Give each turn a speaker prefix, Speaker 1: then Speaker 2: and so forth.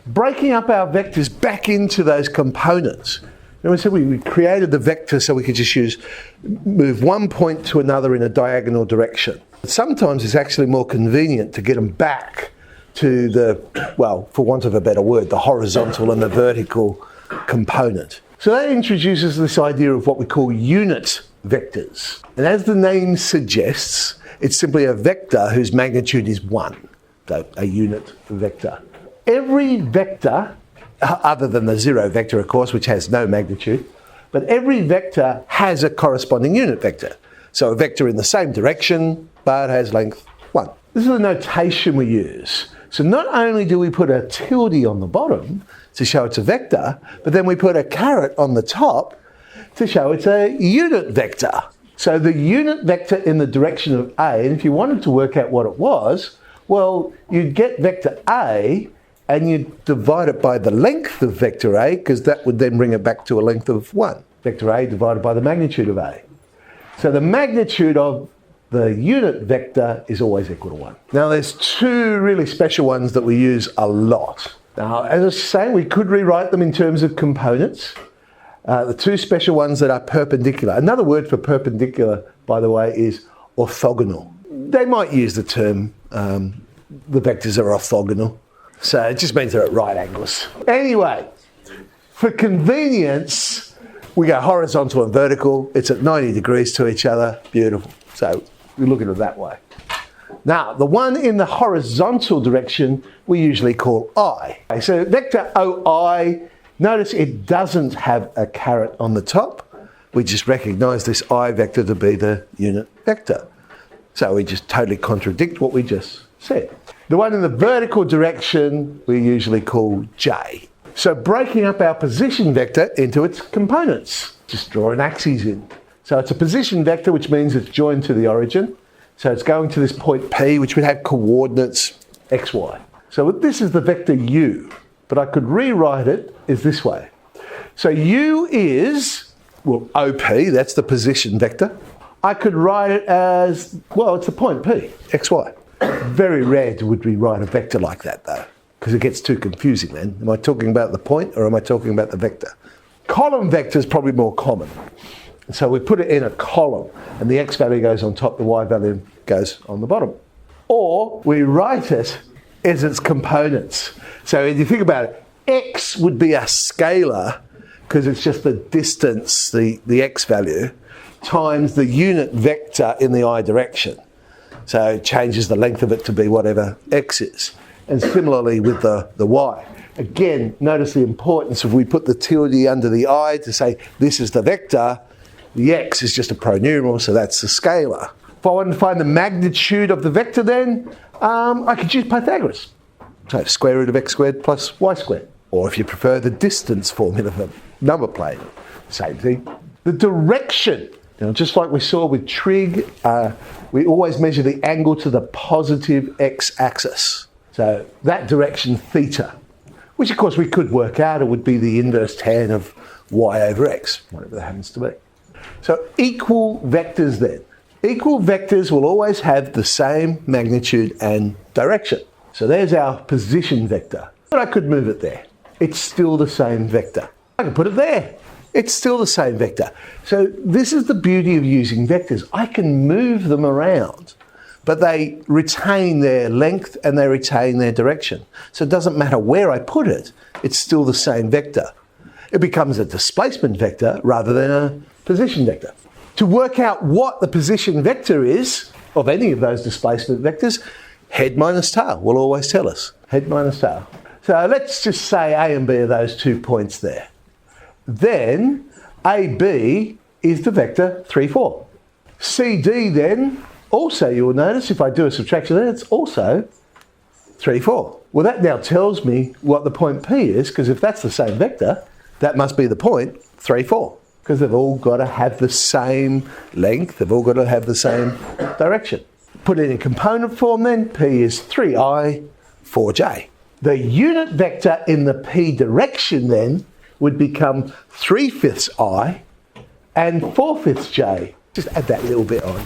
Speaker 1: breaking up our vectors back into those components. And we said we created the vector so we could just move one point to another in a diagonal direction. Sometimes it's actually more convenient to get them back to the, well, for want of a better word, the horizontal and the vertical component. So that introduces this idea of what we call unit vectors. And as the name suggests, it's simply a vector whose magnitude is 1, so a unit vector. Every vector, other than the zero vector, of course, which has no magnitude, but every vector has a corresponding unit vector. So a vector in the same direction, but has length 1. This is the notation we use. So not only do we put a tilde on the bottom to show it's a vector, but then we put a caret on the top to show it's a unit vector. So the unit vector in the direction of A, and if you wanted to work out what it was, well, you'd get vector A and you'd divide it by the length of vector A, because that would then bring it back to a length of 1. Vector A divided by the magnitude of A. So the magnitude of the unit vector is always equal to 1. Now there's two really special ones that we use a lot. Now, as I was saying, we could rewrite them in terms of components. The two special ones that are perpendicular. Another word for perpendicular, by the way, is orthogonal. They might use the term, the vectors are orthogonal. So it just means they're at right angles. Anyway, for convenience, we go horizontal and vertical. It's at 90 degrees to each other. Beautiful. So we look at it that way. Now, the one in the horizontal direction we usually call I. So vector OI, notice it doesn't have a caret on the top. We just recognise this I vector to be the unit vector. So we just totally contradict what we just said. The one in the vertical direction we usually call J. So breaking up our position vector into its components. Just draw an axis in. So it's a position vector, which means it's joined to the origin. So it's going to this point P, which would have coordinates x, y. So this is the vector U, but I could rewrite it as this way. So U is, well, OP, that's the position vector. I could write it as, well, it's the point P, x, y. Very rare would we write a vector like that, though, because it gets too confusing then. Am I talking about the point or am I talking about the vector? Column vector is probably more common. So we put it in a column and the x value goes on top, the y value goes on the bottom. Or we write it as its components. So if you think about it, x would be a scalar because it's just the distance, the x value, times the unit vector in the I direction. So it changes the length of it to be whatever x is. And similarly with the y. Again, notice the importance of we put the tilde under the I to say this is the vector. The x is just a pronumeral, so that's the scalar. If I wanted to find the magnitude of the vector then, I could use Pythagoras. So square root of x squared plus y squared. Or if you prefer, the distance formula for number plane. Same thing. The direction. Now, just like we saw with trig, we always measure the angle to the positive x-axis. So that direction, theta, which of course we could work out, it would be the inverse tan of y over x, whatever that happens to be. So equal vectors then. Equal vectors will always have the same magnitude and direction. So there's our position vector. But I could move it there. It's still the same vector. I can put it there. It's still the same vector. So this is the beauty of using vectors. I can move them around, but they retain their length and they retain their direction. So it doesn't matter where I put it, it's still the same vector. It becomes a displacement vector rather than a position vector. To work out what the position vector is of any of those displacement vectors, head minus tail will always tell us. Head minus tail. So let's just say A and B are those 2 points there. Then AB is the vector 3, 4. CD then, also you will notice if I do a subtraction there, it's also 3, 4. Well, that now tells me what the point P is, because if that's the same vector, that must be the point 3, 4. Because they've all got to have the same length, they've all got to have the same direction. Put it in component form then, P is 3i, 4j. The unit vector in the P direction then would become 3/5 I and 4/5 j. Just add that little bit on.